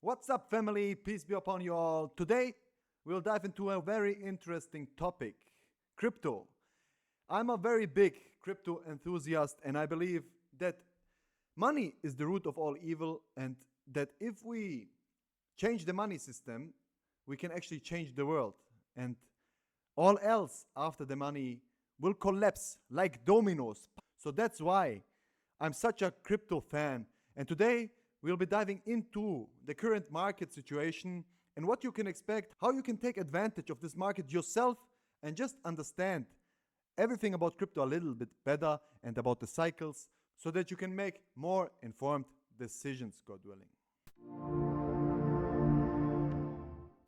What's up, family? Peace be upon you all. Today, we'll dive into a very interesting topic, crypto. I'm a very big crypto enthusiast, and I believe that money is the root of all evil, and that if we change the money system, we can actually change the world. And all else after the money will collapse like dominoes. So that's why I'm such a crypto fan. And today, we'll be diving into the current market situation and what you can expect, how you can take advantage of this market yourself, and just understand everything about crypto a little bit better and about the cycles so that you can make more informed decisions, God willing.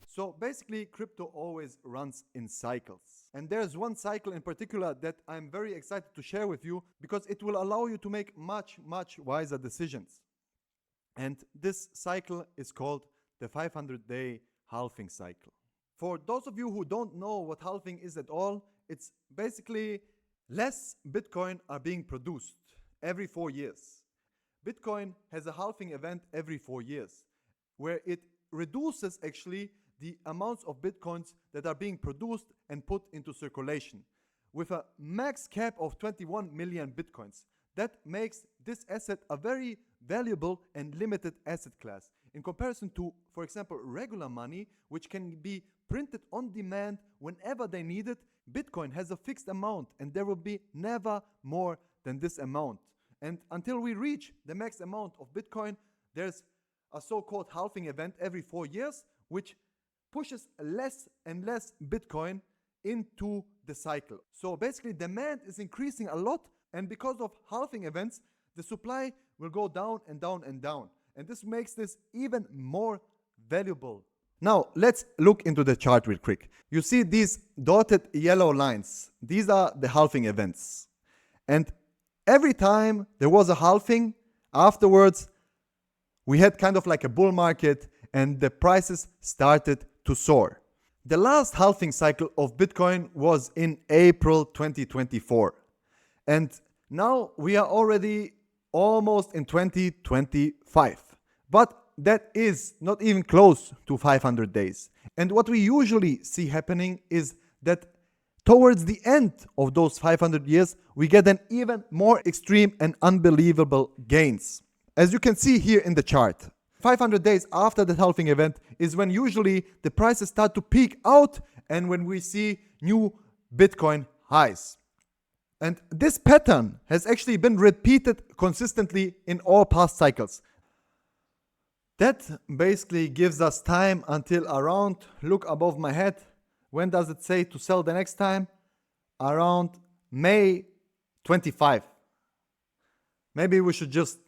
So basically, crypto always runs in cycles. And there's one cycle in particular that I'm very excited to share with you because it will allow you to make much wiser decisions. And this cycle is called the 500-day halving cycle. For those of you who don't know what halving is at all, it's basically less Bitcoin are being produced every 4 years. Bitcoin has a halving event every 4 years where it reduces actually the amounts of Bitcoins that are being produced and put into circulation with a max cap of 21 million Bitcoins. That makes this asset a very valuable and limited asset class in comparison to, for example, regular money, which can be printed on demand whenever they need it. Bitcoin has a fixed amount and there will be never more than this amount. And until we reach the max amount of Bitcoin, there's a so-called halving event every 4 years, which pushes less and less Bitcoin into the cycle. So basically demand is increasing a lot, and because of halving events, the supply will go down and down and down. And this makes this even more valuable. Now, let's look into the chart real quick. You see these dotted yellow lines. These are the halving events. And every time there was a halving, afterwards, we had kind of like a bull market and the prices started to soar. The last halving cycle of Bitcoin was in April 2024. And now we are already almost in 2025. But that is not even close to 500 days. And what we usually see happening is that towards the end of those 500 years, we get an even more extreme and unbelievable gains. As you can see here in the chart, 500 days after the halving event is when usually the prices start to peak out and when we see new Bitcoin highs. And this pattern has actually been repeated consistently in all past cycles. That basically gives us time until around, look above my head, when does it say to sell the next time? Around May 25. Maybe we should just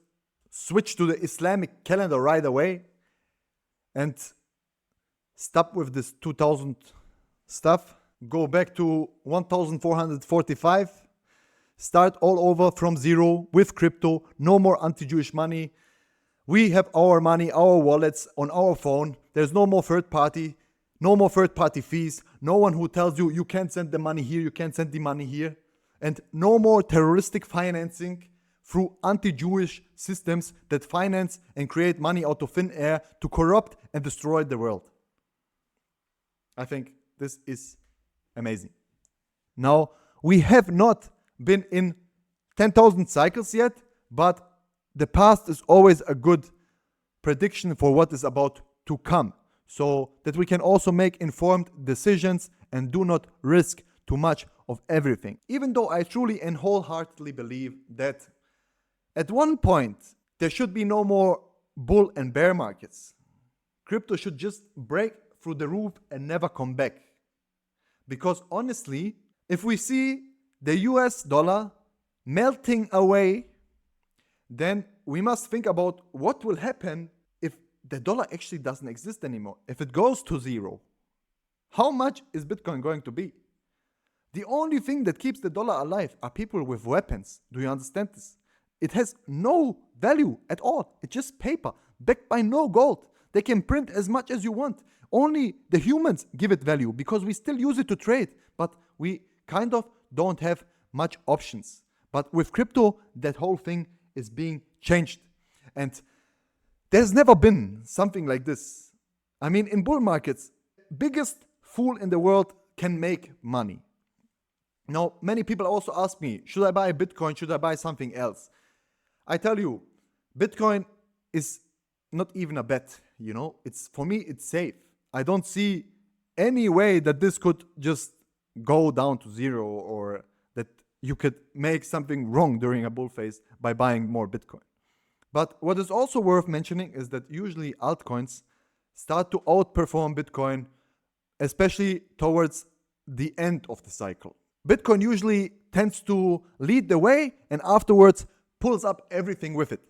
switch to the Islamic calendar right away and stop with this 2000 stuff. Go back to 1445. Start all over from zero with crypto. No more anti-Jewish money. We have our money, our wallets on our phone. There's no more third party. No more third party fees. No one who tells you you can't send the money here, you can't send the money here. And no more terroristic financing through anti-Jewish systems that finance and create money out of thin air to corrupt and destroy the world. I think this is amazing. Now, we have not been in 10,000 cycles yet, but the past is always a good prediction for what is about to come, so that we can also make informed decisions and do not risk too much of everything. Even though I truly and wholeheartedly believe that at one point there should be no more bull and bear markets. Crypto should just break through the roof and never come back. Because honestly, if we see the US dollar melting away, then we must think about what will happen if the dollar actually doesn't exist anymore. If it goes to zero, how much is Bitcoin going to be? The only thing that keeps the dollar alive are people with weapons. Do you understand this? It has no value at all. It's just paper, backed by no gold. They can print as much as you want. Only the humans give it value because we still use it to trade, but we kind of don't have much options. But with crypto, that whole thing is being changed. And There's never been something like this. I mean, in bull markets, biggest fool in the world can make money. Now, many people also ask me, should I buy Bitcoin? Should I buy something else? I tell you, Bitcoin is not even a bet, you know? For me, it's safe. I don't see any way that this could just go down to zero, or that you could make something wrong during a bull phase by buying more Bitcoin. But what is also worth mentioning is that usually altcoins start to outperform Bitcoin, especially towards the end of the cycle. Bitcoin usually tends to lead the way and afterwards pulls up everything with it.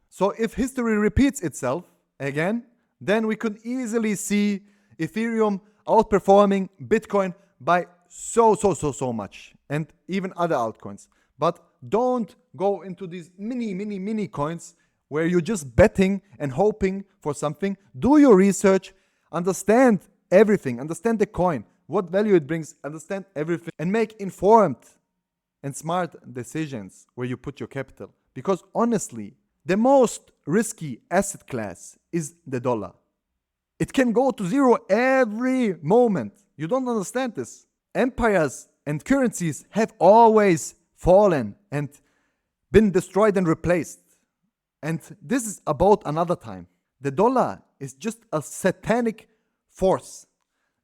So if history repeats itself again, then we could easily see Ethereum outperforming Bitcoin by so much, and even other altcoins. But don't go into these mini coins where you're just betting and hoping for something. Do your research, understand everything, understand the coin, what value it brings, understand everything, and make informed and smart decisions where you put your capital. Because honestly, the most risky asset class is the dollar. It can go to zero every moment. You don't understand this. Empires and currencies have always fallen and been destroyed and replaced. And this is about another time. The dollar is just a satanic force,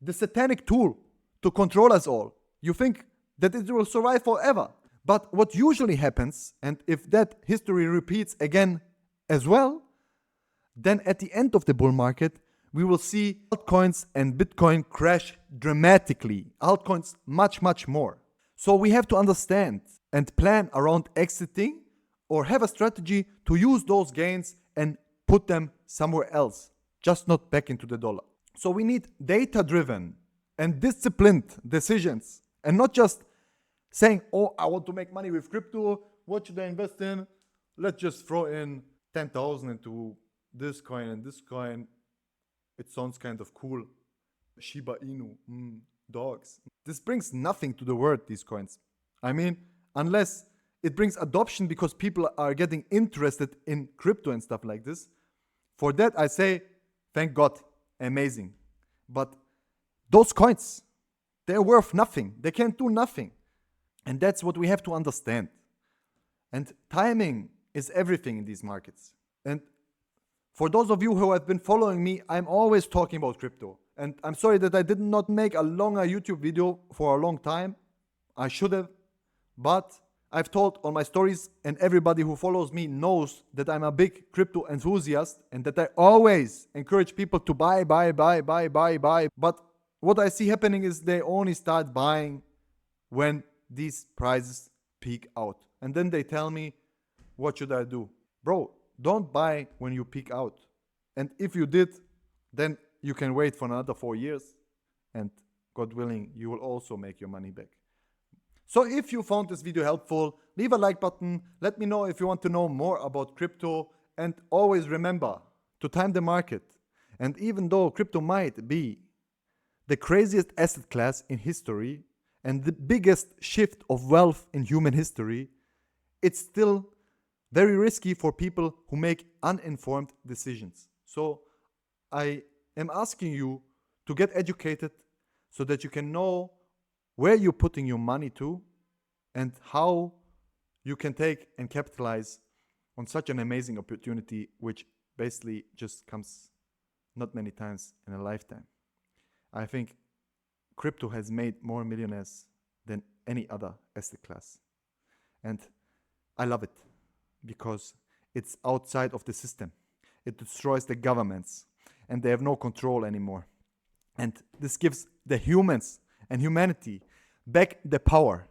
the satanic tool to control us all. You think that it will survive forever. But what usually happens, and if that history repeats again as well, then at the end of the bull market, we will see altcoins and Bitcoin crash dramatically. Altcoins much more. So we have to understand and plan around exiting, or have a strategy to use those gains and put them somewhere else, just not back into the dollar. So we need data-driven and disciplined decisions, and not just saying, oh, I want to make money with crypto. What should I invest in? Let's just throw in 10,000 into this coin and this coin. It sounds kind of cool. Shiba Inu, dogs. This brings nothing to the world, these coins. I mean, unless it brings adoption because people are getting interested in crypto and stuff like this. For that, I say, thank God, amazing. But those coins, they're worth nothing. They can't do nothing. And that's what we have to understand. And timing is everything in these markets. And for those of you who have been following me, I'm always talking about crypto. And I'm sorry that I did not make a longer YouTube video for a long time. I should have. But I've told on my stories, and everybody who follows me knows that I'm a big crypto enthusiast and that I always encourage people to buy. But what I see happening is they only start buying when these prices peak out. And then they tell me, what should I do? Bro, don't buy when you peak out. And if you did, then you can wait for another 4 years. And God willing, you will also make your money back. So if you found this video helpful, leave a like button. Let me know if you want to know more about crypto. And always remember to time the market. And even though crypto might be the craziest asset class in history and the biggest shift of wealth in human history, it's still very risky for people who make uninformed decisions. So I am asking you to get educated so that you can know where you're putting your money to and how you can take and capitalize on such an amazing opportunity, which basically just comes not many times in a lifetime. I think crypto has made more millionaires than any other asset class. And I love it because it's outside of the system. It destroys the governments and they have no control anymore. And this gives the humans and humanity back the power.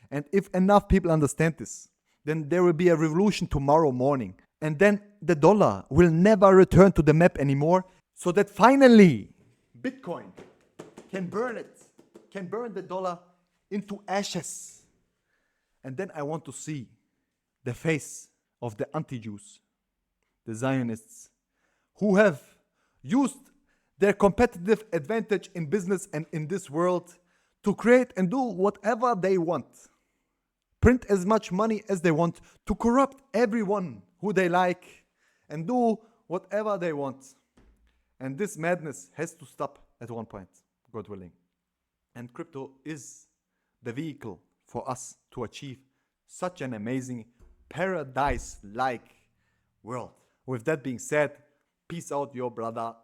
And if enough people understand this, then there will be a revolution tomorrow morning. And then the dollar will never return to the map anymore, so that finally Bitcoin can burn the dollar into ashes. And then I want to see the face of the anti-Jews, the Zionists, who have used their competitive advantage in business and in this world to create and do whatever they want. Print as much money as they want, to corrupt everyone who they like, and do whatever they want. And this madness has to stop at one point, God willing. And crypto is the vehicle for us to achieve such an amazing paradise-like world. With that being said, peace out, your brother.